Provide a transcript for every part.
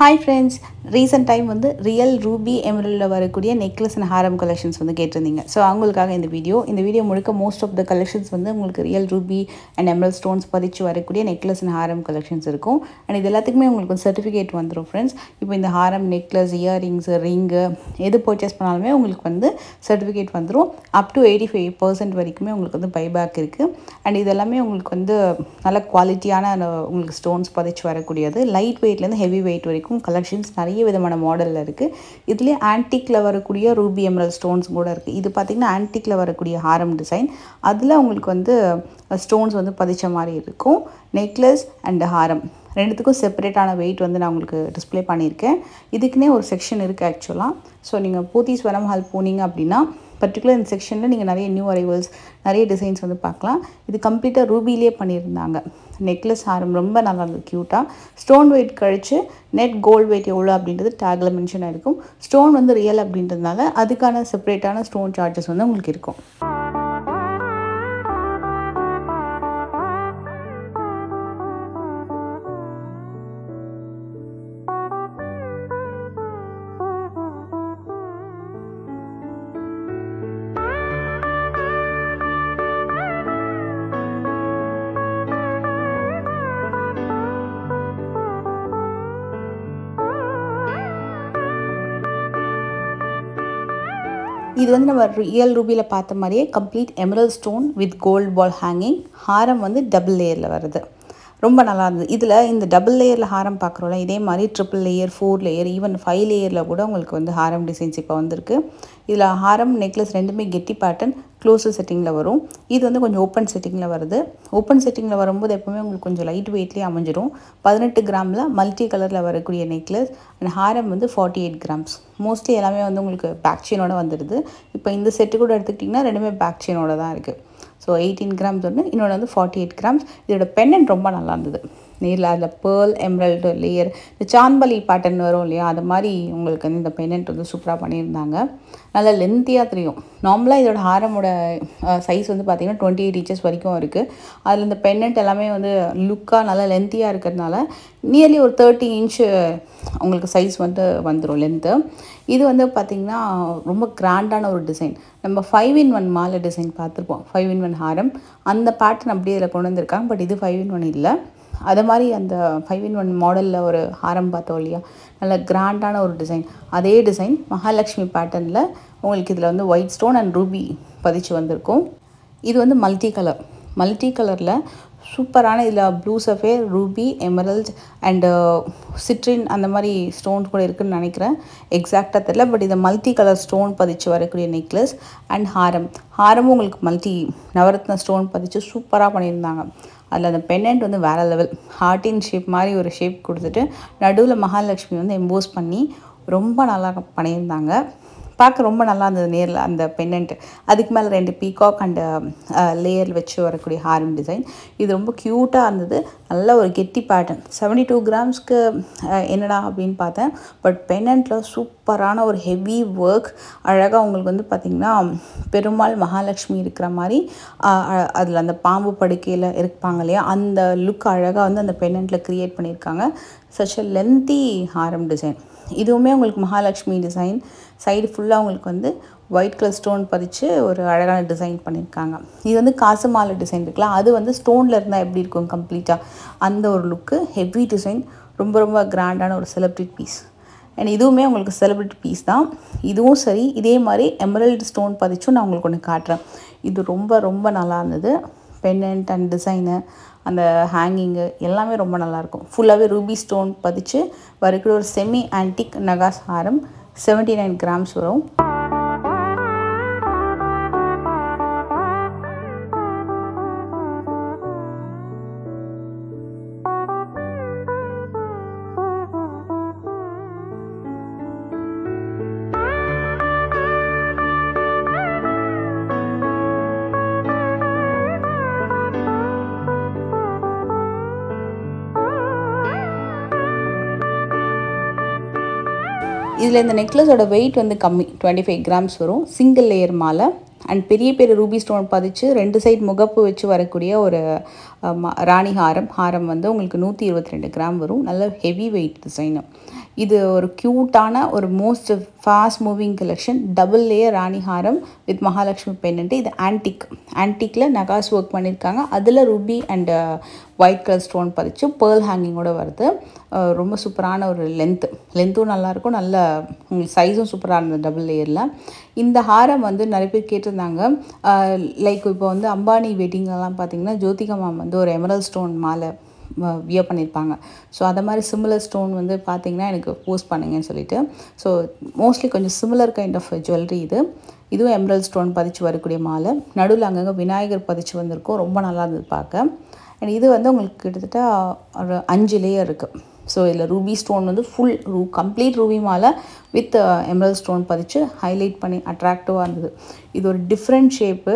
Hi friends, recent time வந்து real Ruby எமரல்ட்ல வரக்கூடிய necklace and ஹாரம் கலெக்ஷன்ஸ் வந்து கேட்டிருந்தீங்க. ஸோ அவங்களுக்காக இந்த வீடியோ முழுக்க மோஸ்ட் ஆஃப் த கலெக்ஷன்ஸ் வந்து உங்களுக்கு real ruby and emerald stones பதிச்சு வரக்கூடிய நெக்லஸ் அண்ட் ஹாரம் கலெக்ஷன்ஸ் இருக்கும். அண்ட் இது எல்லாத்துக்குமே உங்களுக்கு ஒரு சர்டிஃபிகேட் வந்துடும் ஃப்ரெண்ட்ஸ். இப்போ இந்த ஹாரம், நெக்லஸ், இயரிங்ஸு, ரிங்கு எது பர்ச்சேஸ் பண்ணாலுமே உங்களுக்கு வந்து சர்டிஃபிகேட் வந்துடும். அப் டு 85% வரைக்குமே உங்களுக்கு வந்து பைபேக் இருக்குது. அண்ட் இதெல்லாமே உங்களுக்கு வந்து நல்ல குவாலிட்டியான உங்களுக்கு ஸ்டோன்ஸ் பதிச்சு வரக்கூடியது. லைட் வெயிட்லேருந்து ஹெவி வெயிட் வரைக்கும் கலெக்ஷன்ஸ் நிறைய விதமான மாடலில் இருக்குது. இதுலேயே ஆன்டிக்கில் வரக்கூடிய ரூபி எமரல்ட் ஸ்டோன்ஸ் கூட இருக்குது. இது பார்த்திங்கன்னா ஆன்டிக்கில் வரக்கூடிய ஹாரம் டிசைன். அதில் உங்களுக்கு வந்து ஸ்டோன்ஸ் வந்து பதிச்ச மாதிரி இருக்கும். நெக்லஸ் அண்ட் ஹாரம் ரெண்டுத்துக்கும் செப்பரேட்டான வெயிட் வந்து நான் உங்களுக்கு டிஸ்பிளே பண்ணியிருக்கேன். இதுக்குன்னே ஒரு செக்ஷன் இருக்குது ஆக்சுவலாக. ஸோ நீங்கள் போத்தீஸ் வனம் ஹால் போனீங்க அப்படின்னா பர்டிகுலர் இந்த செக்ஷனில் நீங்கள் நிறைய நியூ அரைவல்ஸ், நிறைய டிசைன்ஸ் வந்து பார்க்கலாம். இது கம்ப்ளீட்டாக ரூபிலே பண்ணியிருந்தாங்க. நெக்லஸ் ஹாரம் ரொம்ப நல்லா இருந்தது, க்யூட்டாக. ஸ்டோன் வெயிட் கழிச்சு நெட் கோல்டு வெயிட் எவ்வளோ அப்படின்றது டேக்கில் மென்ஷன் ஆகிருக்கும். ஸ்டோன் வந்து ரியல் அப்படின்றதுனால அதுக்கான செப்பரேட்டான ஸ்டோன் சார்ஜஸ் வந்து உங்களுக்கு இருக்கும். இது வந்து நம்ம ரியல் ரூபியில் பார்த்த மாதிரியே complete emerald stone with gold ball hanging. ஹாரம் வந்து டபுள் லேயரில் வருது. ரொம்ப நல்லா இருந்தது. இதில் இந்த டபுள் லேயரில் ஹாரம் பார்க்குறோம்ல, இதே மாதிரி ட்ரிபிள் லேயர், 4 லேயர், ஈவன் 5 லேயரில் கூட உங்களுக்கு வந்து ஹாரம் டிசைன்ஸ் இப்போ வந்திருக்கு. இதில் ஹாரம், நெக்லஸ் ரெண்டுமே கெட்டி பேட்டர்ன் க்ளோஸர் செட்டிங்கில் வரும். இது வந்து கொஞ்சம் ஓப்பன் செட்டிங்கில் வருது. ஓப்பன் செட்டிங்கில் வரும்போது எப்போவுமே உங்களுக்கு கொஞ்சம் லைட் வெயிட்லேயே அமைஞ்சிடும். 18 கிராமில் மல்டி கலரில் வரக்கூடிய நெக்லஸ் அண்ட் ஹாரம் வந்து 48 கிராம்ஸ். மோஸ்ட்லி எல்லாமே வந்து உங்களுக்கு பேக் செயினோட வந்துடுது. இப்போ இந்த செட்டு கூட எடுத்துக்கிட்டிங்கன்னா ரெண்டுமே பேக் செயினோட தான் இருக்குது. ஸோ 18 கிராம்ஸ் ஒன்று, இன்னொன்று வந்து 48 கிராம்ஸ். இதோட பெண்டன்ட் ரொம்ப நல்லா இருந்தது. நேரில் அதில் பேர்ல், எம்ரல்டு லேயர், இந்த சான்பலி பேட்டர்ன் வரும் இல்லையா, அது மாதிரி உங்களுக்கு வந்து இந்த பெண்டன்ட் வந்து சூப்பராக பண்ணியிருந்தாங்க. நல்லா லென்த்தியாக தெரியும். நார்மலாக இதோட ஹாரமோட சைஸ் வந்து பார்த்திங்கன்னா 28 inches வரைக்கும் இருக்குது. அதில் இந்த பெண்டன்ட் எல்லாமே வந்து லுக்காக நல்லா லென்த்தியாக இருக்கிறதுனால நியர்லி ஒரு 30 inch உங்களுக்கு சைஸ் வந்து வந்துடும் லென்த்து. இது வந்து பார்த்திங்கன்னா ரொம்ப கிராண்டான ஒரு டிசைன். நம்ம 5-in-1 மாலை டிசைன் பார்த்துருப்போம், 5-in-1 ஹாரம். அந்த பேட்டர்ன் அப்படியே இதில் கொண்டு வந்திருக்காங்க. பட் இது 5-in-1 இல்லை. அது மாதிரி அந்த 5-in-1 மாடலில் ஒரு ஹாரம் பார்த்தோம் இல்லையா, நல்ல கிராண்டான ஒரு டிசைன். அதே டிசைன் மகாலட்சுமி பேட்டர்னில் உங்களுக்கு இதில் வந்து ஒயிட் ஸ்டோன் அண்ட் ரூபி பதிச்சு வந்திருக்கும். இது வந்து மல்டி கலரில் சூப்பரான, இதில் blue sapphire, Ruby, emerald and citrine அந்த மாதிரி ஸ்டோன்ஸ் கூட இருக்குதுன்னு நினைக்கிறேன். எக்ஸாக்டாக தெரியல. பட் இதை மல்டி கலர் ஸ்டோன் பதிச்சு வரக்கூடிய நெக்லஸ் அண்ட் ஹாரமும் உங்களுக்கு மல்டி நவரத்ன ஸ்டோன் பதிச்சு சூப்பராக பண்ணியிருந்தாங்க. அதில் அந்த பெண்டன்ட் வந்து வேறு லெவல். ஹார்ட்டின் ஷேப் மாதிரி ஒரு ஷேப் கொடுத்துட்டு நடுவில் மகாலட்சுமி வந்து எம்போஸ் பண்ணி ரொம்ப நல்லா பண்ணியிருந்தாங்க. பார்க்க ரொம்ப நல்லா இருந்தது நேரில் அந்த பெண்டன்ட். அதுக்கு மேலே 2 பீகாக் அண்ட் லேயர் வச்சு வரக்கூடிய ஹாரம் டிசைன். இது ரொம்ப க்யூட்டாக இருந்தது. நல்ல ஒரு கெட்டி பேட்டர்ன். 72 கிராம்ஸ்க்கு என்னடா அப்படின்னு பார்த்தேன். பட் பெண்டன்ட்டில் சூப்பரான ஒரு ஹெவி ஒர்க். அழகாக உங்களுக்கு வந்து பார்த்திங்கன்னா பெருமாள், மகாலட்சுமி இருக்கிற மாதிரி அதில் அந்த பாம்பு படுக்கையில் இருப்பாங்க இல்லையா, அந்த லுக் அழகாக வந்து அந்த பெண்டன்ட்டில் க்ரியேட் பண்ணியிருக்காங்க. Such a lengthy Haram design. இதுவுமே உங்களுக்கு மகாலட்சுமி டிசைன். சைடு ஃபுல்லாக உங்களுக்கு வந்து ஒயிட் கலர் ஸ்டோன் பதிச்சு ஒரு அழகான டிசைன் பண்ணியிருக்காங்க. இது வந்து காசு மாலை டிசைன் இருக்குல்ல, அது வந்து ஸ்டோனில் இருந்தால் எப்படி இருக்கும் கம்ப்ளீட்டாக அந்த ஒரு லுக்கு. ஹெவி டிசைன், ரொம்ப ரொம்ப கிராண்டான ஒரு செலிப்ரிட்டி பீஸ். அண்ட் இதுவுமே உங்களுக்கு செலிப்ரிட்டி பீஸ் தான். இதுவும் சரி, இதே மாதிரி எமரல்டு ஸ்டோன் பதிச்சும் நான் உங்களுக்கு ஒன்று காட்டுறேன். இது ரொம்ப ரொம்ப நல்லா இருந்தது. பெண்டன்ட் அண்ட் டிசைனு, அந்த ஹேங்கிங்கு எல்லாமே ரொம்ப நல்லாயிருக்கும். ஃபுல்லாகவே ரூபி ஸ்டோன் பதிச்சு வரக்கூடிய ஒரு செமி ஆன்டிக் நகாஸ் ஹாரம். 79 கிராம்ஸ் வரும். இதில் இந்த நெக்லஸோட வெயிட் வந்து கம்மி, 25 கிராம்ஸ் வரும். சிங்கிள் லேயர் மாலை. அண்ட் பெரிய பெரிய ரூபி ஸ்டோன் பதிச்சு 2 சைட் முகப்பு வச்சு வரக்கூடிய ஒரு ராணி ஹாரம் வந்து உங்களுக்கு 122 கிராம் வரும். நல்ல ஹெவி வெயிட் டிசைனு. இது ஒரு க்யூட்டான ஒரு most fast moving collection. Double layer ராணி ஹாரம் வித் மகாலட்சுமி பெண்டன்ட்டு. இது ஆன்டிக்கில் நகாஸ் ஒர்க் பண்ணியிருக்காங்க. அதில் ruby and white colour stone பதிச்சு பேர்ல் ஹேங்கிங்கோடு வருது. ரொம்ப சூப்பரான ஒரு லென்த்தும் நல்லாயிருக்கும். நல்ல உங்களுக்கு சைஸும் சூப்பராக இருந்தது டபுள் லேயரில். இந்த ஹாரம் வந்து நிறைய பேர் கேட்டிருந்தாங்க. லைக் இப்போ வந்து அம்பானி வெட்டிங்லலாம் பார்த்திங்கன்னா ஜோதிகா மேம் வந்து ஒரு எமரல்ட் ஸ்டோன் மாலை வியர் பண்ணியிருப்பாங்க. ஸோ அதை மாதிரி சிமிலர் ஸ்டோன் வந்து பார்த்திங்கன்னா எனக்கு போஸ்ட் பண்ணுங்கன்னு சொல்லிட்டு. ஸோ மோஸ்ட்லி கொஞ்சம் சிமிலர் கைண்ட் ஆஃப் ஜுவல்லரி இதுவும் எமரல்ட் ஸ்டோன் பதிச்சு வரக்கூடிய மாலை. நடுவில் அங்கங்கே விநாயகர் பதிச்சு வந்திருக்கும். ரொம்ப நல்லா இருந்தது பார்க்க. அண்ட் இது வந்து உங்களுக்கு கிட்டத்தட்ட ஒரு 5 லேயர் இருக்குது. ஸோ இதில் ரூபி ஸ்டோன் வந்து கம்ப்ளீட் ரூபி மாலை வித் எமரல்ட் ஸ்டோன் பதிச்சு ஹைலைட் பண்ணி அட்ராக்டிவாக இருந்தது. இது ஒரு டிஃப்ரெண்ட் ஷேப்பு.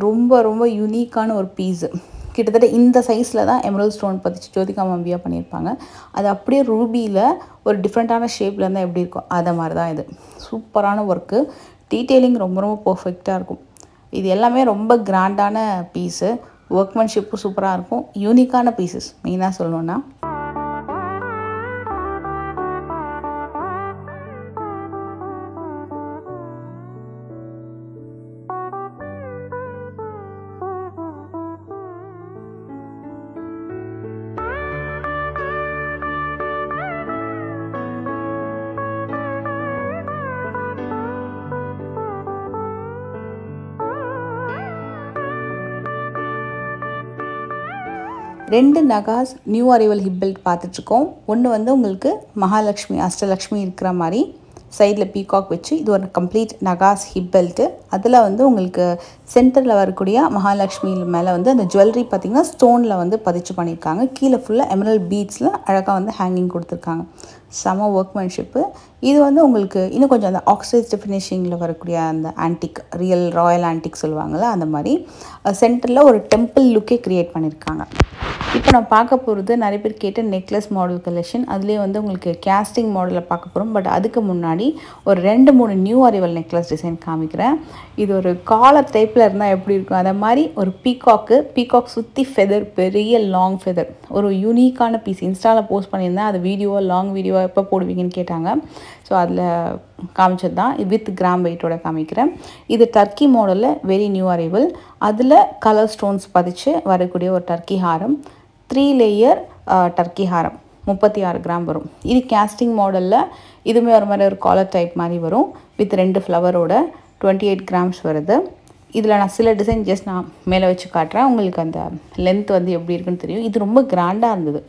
ரொம்ப ரொம்ப யூனிக்கான ஒரு பீஸு. கிட்டத்தட்ட இந்த சைஸில் தான் எமரல்ட் ஸ்டோன் பதிச்சு ஜோதிகா மேம் வியர் பண்ணியிருப்பாங்க. அது அப்படியே ரூபியில் ஒரு டிஃப்ரெண்ட்டான ஷேப்பில் இருந்தால் எப்படி இருக்கும் அதை மாதிரி தான் இது. சூப்பரான ஒர்க்கு. டீட்டெயிலிங் ரொம்ப ரொம்ப பர்ஃபெக்டாக இருக்கும். இது எல்லாமே ரொம்ப கிராண்டான பீஸு. ஒர்க்மேன்ஷிப்பும் சூப்பராக இருக்கும். யூனிக்கான பீசஸ் மெயினாக சொல்லணுன்னா. ரெண்டு நகாஸ் நியூ அரைவல் ஹிப் பெல்ட் பார்த்துட்ருக்கோம். ஒன்று வந்து உங்களுக்கு மகாலட்சுமி அஷ்டலக்ஷ்மி இருக்கிற மாதிரி சைடில் பீகாக் வச்சு இது ஒரு கம்ப்ளீட் நகாஸ் ஹிப் பெல்ட்டு. அதில் வந்து உங்களுக்கு சென்டரில் வரக்கூடிய மகாலட்சுமி மேலே வந்து அந்த ஜுவல்லரி பார்த்திங்கன்னா ஸ்டோனில் வந்து பதிச்சு பண்ணியிருக்காங்க. கீழே ஃபுல்லாக எமரல்ட் பீட்ஸில் அழகாக வந்து ஹேங்கிங் கொடுத்துருக்காங்க. செம ஒர்க்மேன்ஷிப்பு. இது வந்து உங்களுக்கு இன்னும் கொஞ்சம் அந்த ஆக்சைஸ்டு ஃபினிஷிங்கில் வரக்கூடிய அந்த ஆன்டிக் ராயல் ஆன்டிக் சொல்லுவாங்கள்ல அந்த மாதிரி சென்டரில் ஒரு டெம்பிள் லுக்கே க்ரியேட் பண்ணியிருக்காங்க. இப்போ நான் பார்க்க போகிறது நிறைய பேர் கேட்ட நெக்லஸ் மாடல் கலெக்ஷன். அதுலேயே வந்து உங்களுக்கு கேஸ்டிங் மாடலில் பார்க்க போகிறோம். பட் அதுக்கு முன்னாடி ஒரு 2-3 நியூ அரைவல் நெக்லஸ் டிசைன் காமிக்கிறேன். இது ஒரு காலர் டைப்பில் இருந்தால் எப்படி இருக்கும் அதை மாதிரி ஒரு பீகாக் சுற்றி ஃபெதர், பெரிய லாங் ஃபெதர், ஒரு யூனிக்கான பீஸ். இன்ஸ்டாவில் போஸ்ட் பண்ணியிருந்தேன். அது லாங் வீடியோ எப்போ போடுவீங்கன்னு கேட்டாங்க. ஸோ அதில் காமிச்சது தான். வித் கிராம் வெயிட்டோட காமிக்கிறேன். இது டர்க்கி மாடலில் வெரி நியூ அரைவல். அதில் கலர் ஸ்டோன்ஸ் பதிச்சு வரக்கூடிய ஒரு டர்க்கி ஹாரம். 3 லேயர் டர்க்கி ஹாரம் 36 கிராம் வரும். இது கேஸ்டிங் மாடலில். இதுவுமே ஒரு மாதிரி ஒரு காலர் டைப் மாதிரி வரும். வித் 2 ஃப்ளவரோட 28 கிராம்ஸ் வருது. இதில் நான் சில டிசைன் ஜஸ்ட் நான் மேலே வச்சு காட்டுறேன். உங்களுக்கு அந்த லென்த் வந்து எப்படி இருக்குன்னு தெரியும். இது ரொம்ப கிராண்டாக இருந்தது.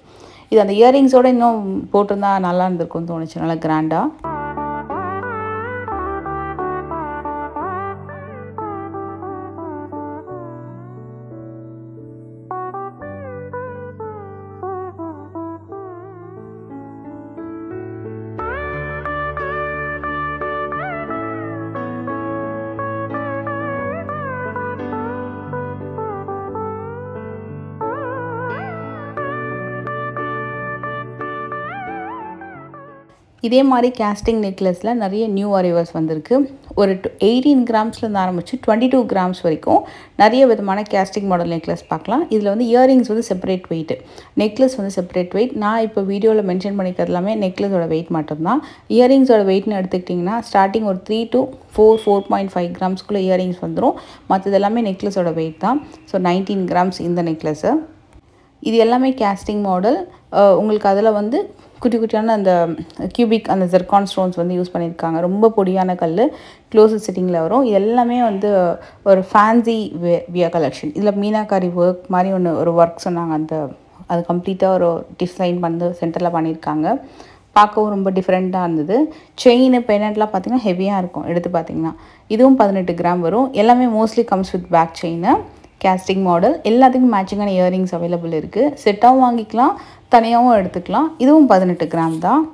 இது அந்த இயரிங்ஸோடு இன்னும் போட்டிருந்தா நல்லா இருந்திருக்கும்னு தோணுச்சு. நல்லா கிராண்டாக. இதே மாதிரி கேஸ்டிங் நெக்லஸில் நிறைய நியூ அரைவல்ஸ் வந்திருக்கு. ஒரு 18 கிராம்ஸ்லேருந்து ஆரம்பித்து 22 கிராம்ஸ் வரைக்கும் நிறைய விதமான கேஸ்டிங் மாடல் நெக்லஸ் பார்க்கலாம். இதில் வந்து இயரிங்ஸ் வந்து செப்பரேட் வெயிட், நெக்லஸ் வந்து செப்பரேட் வெயிட். நான் இப்போ வீடியோவில் மென்ஷன் பண்ணிக்கிறது எல்லாமே நெக்லஸோட வெயிட் மட்டும்தான். இயரிங்ஸோட வெயிட்னு எடுத்துக்கிட்டிங்கன்னா ஸ்டார்டிங் ஒரு 3 to 4.5 கிராம்ஸ்க்குள்ளே இயரிங்ஸ் வந்துடும். மற்றது எல்லாமே நெக்லஸோட வெயிட் தான். ஸோ 19 கிராம்ஸ் இந்த நெக்லஸு. இது எல்லாமே கேஸ்டிங் மாடல். உங்களுக்கு அதில் வந்து குட்டி குட்டியான அந்த கியூபிக் அந்த ஜெர்கான் ஸ்டோன்ஸ் வந்து யூஸ் பண்ணியிருக்காங்க. ரொம்ப பொடியான கல் க்ளோஸர் செட்டிங்கில் வரும். எல்லாமே வந்து ஒரு ஃபேன்சி வியர் கலெக்ஷன். இதில் மீனாக்காரி ஒர்க் மாதிரி ஒரு ஒர்க் சொன்னாங்க. அது கம்ப்ளீட்டாக ஒரு டிசைன் வந்து சென்டரில் பண்ணியிருக்காங்க. பார்க்கவும் ரொம்ப டிஃப்ரெண்ட்டாக இருந்தது. செயின் பெனண்ட்லாம் பார்த்திங்கன்னா ஹெவியாக இருக்கும். எடுத்து பார்த்திங்கன்னா இதுவும் 18 கிராம் வரும். எல்லாமே mostly comes with back chain. Casting model. எல்லாத்துக்கும் மேட்சிங்கான இயரிங்ஸ் அவைலபிள் இருக்குது. செட்டாகவும் வாங்கிக்கலாம், தனியாகவும் எடுத்துக்கலாம். இதுவும் 18 கிராம் தான்.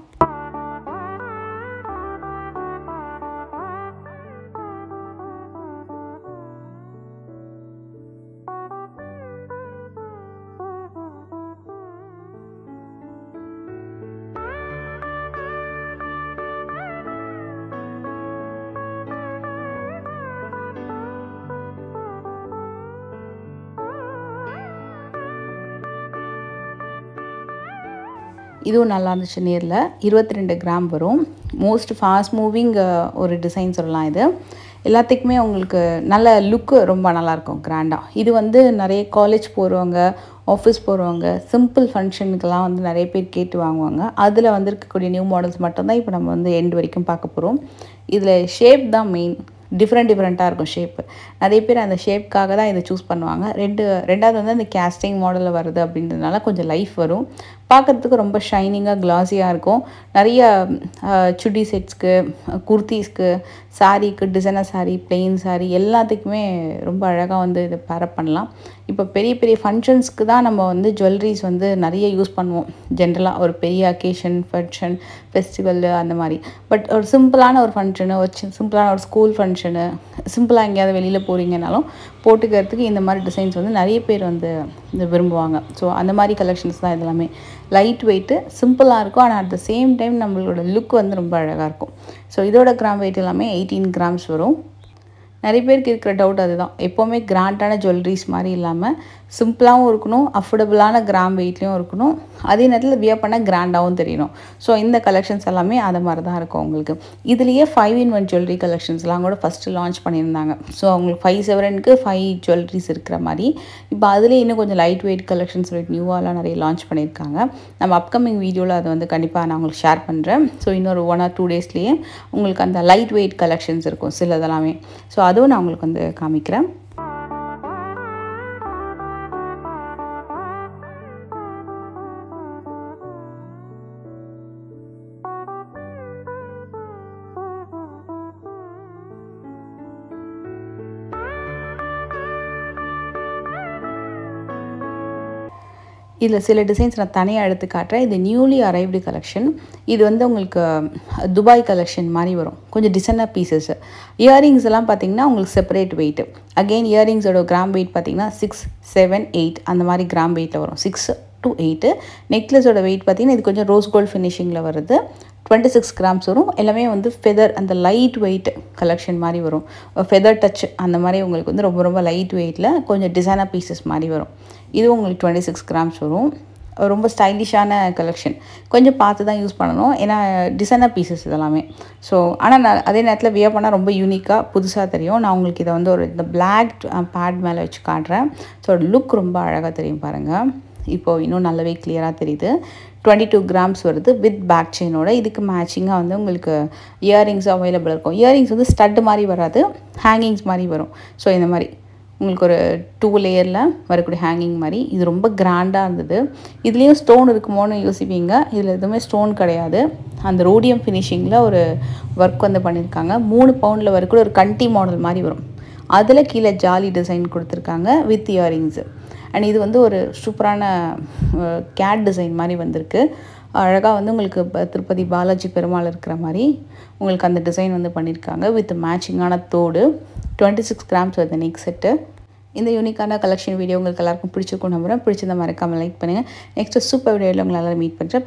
இதுவும் நல்லா இருந்துச்சு நேரில். 22 கிராம் வரும். மோஸ்ட் ஃபாஸ்ட் மூவிங் ஒரு டிசைன் சொல்லலாம் இது. எல்லாத்துக்குமே உங்களுக்கு நல்ல லுக்கு ரொம்ப நல்லாயிருக்கும் கிராண்டாக. இது வந்து நிறைய காலேஜ் போகிறவங்க, ஆஃபீஸ் போகிறவங்க, சிம்பிள் ஃபங்க்ஷனுக்கெல்லாம் வந்து நிறைய பேர் கேட்டு வாங்குவாங்க. அதில் வந்து இருக்கக்கூடிய நியூ மாடல்ஸ் மட்டும்தான் இப்போ நம்ம வந்து எண்ட் வரைக்கும் பார்க்க போகிறோம். இதில் ஷேப் தான் மெயின். டிஃப்ரெண்ட்டாக இருக்கும் ஷேப்பு. நிறைய பேர் அந்த ஷேப்க்காக தான் இதை சூஸ் பண்ணுவாங்க. ரெண்டாவது வந்து அந்த கேஸ்டிங் மாடலில் வருது அப்படின்றதுனால கொஞ்சம் லைஃப் வரும். பார்க்குறதுக்கு ரொம்ப ஷைனிங்காக கிளாஸியாக இருக்கும். நிறைய சுடி செட்ஸ்க்கு, குர்த்திஸ்க்கு, சாரீக்கு, டிசைனர் சாரீ, பிளெயின் சாரீ எல்லாத்துக்குமே ரொம்ப அழகாக வந்து இது பேரப் பண்ணலாம். இப்போ பெரிய பெரிய ஃபங்க்ஷன்ஸ்க்கு தான் நம்ம வந்து ஜுவல்லரிஸ் வந்து நிறைய யூஸ் பண்ணுவோம். ஜென்ரலாக ஒரு பெரிய அக்கேஷன், ஃபெஸ்டிவல் அந்த மாதிரி. பட் ஒரு சிம்பிளான ஒரு ஃபங்க்ஷனு, ஒரு சிம்பிளான ஒரு ஸ்கூல் ஃபங்க்ஷனு, சிம்பிளாக எங்கேயாவது வெளியில் போகிறீங்கனாலும் போட்டுக்கிறதுக்கு இந்த மாதிரி டிசைன்ஸ் வந்து நிறைய பேர் வந்து விரும்புவாங்க. ஸோ அந்த மாதிரி கலெக்ஷன்ஸ் தான் இதெல்லாமே. லைட் வெயிட்டு, சிம்பிளாக இருக்கும். ஆனால் அட் த சேம் டைம் நம்மளோட லுக் வந்து ரொம்ப அழகாக இருக்கும். ஸோ இதோட கிராம் வெயிட் எல்லாமே 18 கிராம்ஸ் வரும். நிறைய பேருக்கு இருக்கிற டவுட் அதுதான். எப்போவுமே கிராண்டான ஜுவல்லரிஸ் மாதிரி இல்லாமல் சிம்பிளாகவும் இருக்கணும், அஃபோர்டபுளான கிராம் வெயிட்லேயும் இருக்கணும், அதே நேரத்தில் வியர் பண்ணால் கிராண்டாகவும் தெரியணும். ஸோ இந்த கலெக்ஷன்ஸ் எல்லாமே அது மாதிரி தான் இருக்கும் உங்களுக்கு. இதுலேயே 5-in-1 ஜுவல்லரி கலெக்ஷன்ஸ்லாம் கூட ஃபஸ்ட்டு லான்ச் பண்ணியிருந்தாங்க. ஸோ அவங்களுக்கு 5 சவரனுக்கு 5 ஜுவல்லரிஸ் இருக்கிற மாதிரி. இப்போ அதுலேயே இன்னும் கொஞ்சம் லைட் வெயிட் கலெக்ஷன்ஸ் நியூவாலாம் நிறைய லான்ச் பண்ணியிருக்காங்க. நம்ம அப்கமிங் வீடியோவில் அது வந்து கண்டிப்பாக நான் உங்களுக்கு ஷேர் பண்ணுறேன். ஸோ இன்னொரு 1 or 2 டேஸ்லேயே உங்களுக்கு அந்த லைட் வெயிட் கலெக்ஷன்ஸ் இருக்கும் சிலதெல்லாமே. ஸோ அதுவும் நான் உங்களுக்கு வந்து காமிக்கிறேன். இதில் சில டிசைன்ஸ் நான் தனியாக எடுத்து காட்டுறேன். இது நியூலி அரைவ்டு கலெக்ஷன். இது வந்து உங்களுக்கு துபாய் கலெக்ஷன் மாதிரி வரும். கொஞ்சம் டிசைனர் பீசஸ்ஸு. இயரிங்ஸ் எல்லாம் பார்த்திங்கன்னா உங்களுக்கு செப்பரேட் வெயிட்டு. அகெயின் இயரிங்ஸோட கிராம் வெயிட் பார்த்திங்கன்னா 6, 7, 8 அந்த மாதிரி கிராம் வெயிட்டில் வரும். 6 to 8. நெக்லஸோட வெயிட் பார்த்திங்கன்னா இது கொஞ்சம் ரோஸ் கோல்டு ஃபினிஷிங்கில் வருது. 26 கிராம்ஸ் வரும். எல்லாமே வந்து ஃபெதர், அந்த லைட் வெயிட் கலெக்ஷன் மாதிரி வரும். ஃபெதர் டச் அந்த மாதிரி உங்களுக்கு வந்து ரொம்ப ரொம்ப லைட் வெயிட்டில் கொஞ்சம் டிசைனர் பீசஸ் மாதிரி வரும். இது உங்களுக்கு 26 கிராம்ஸ் வரும். ரொம்ப ஸ்டைலிஷான கலெக்ஷன். கொஞ்சம் பார்த்து தான் யூஸ் பண்ணணும், ஏன்னா டிசைனர் பீசஸ் இதெல்லாமே. ஸோ ஆனால் நான் அதே நேரத்தில் வியர் பண்ணால் ரொம்ப யூனிக்காக புதுசாக தெரியும். நான் உங்களுக்கு இதை வந்து ஒரு இந்த பிளாக் பேட் மேலே வச்சு காட்டுறேன். ஸோ லுக் ரொம்ப அழகாக தெரியும் பாருங்கள். இப்போது இன்னும் நல்லாவே கிளியராக தெரியுது. 22 கிராம்ஸ் வருது வித் பேக் செயினோட. இதுக்கு மேட்சிங்காக வந்து உங்களுக்கு இயரிங்ஸ் அவைலபிள் இருக்கும். இயரிங்ஸ் வந்து ஸ்டட்டு மாதிரி வராது, ஹேங்கிங்ஸ் மாதிரி வரும். ஸோ இந்த மாதிரி உங்களுக்கு ஒரு 2 லேயரில் வரக்கூடிய ஹேங்கிங் மாதிரி. இது ரொம்ப கிராண்டாக இருந்தது. இதுலேயும் ஸ்டோன் இருக்குமோன்னு யோசிப்பீங்க. இதில் எதுவுமே ஸ்டோன் கிடையாது. அந்த ரோடியம் ஃபினிஷிங்கில் ஒரு ஒர்க் வந்து பண்ணியிருக்காங்க. 3 பவுண்டில் வரக்கூடிய ஒரு கண்டி மாடல் மாதிரி வரும். அதில் கீழே ஜாலி டிசைன் கொடுத்துருக்காங்க வித் இயரிங்ஸு. அண்ட் இது வந்து ஒரு சூப்பரான கேட் டிசைன் மாதிரி வந்திருக்கு. அழகாக வந்து உங்களுக்கு திருப்பதி பாலாஜி பெருமாள் இருக்கிற மாதிரி உங்களுக்கு அந்த டிசைன் வந்து பண்ணியிருக்காங்க வித் மேட்சிங்கான தோடு. 26 கிராம்ஸ் வருது நெக் செட்டு. இந்த யூனிக்கான கலெக்ஷன் வீடியோ உங்களுக்கு எல்லாருக்கும் பிடிச்சிருக்கும் நம்புகிறேன். பிடிச்சிருந்த மறக்காமல் லைக் பண்ணுங்கள். நெக்ஸ்ட்டு சூப்பர் வீடியோவில் உங்களை எல்லாரும் மீட் பண்ணுறேன்.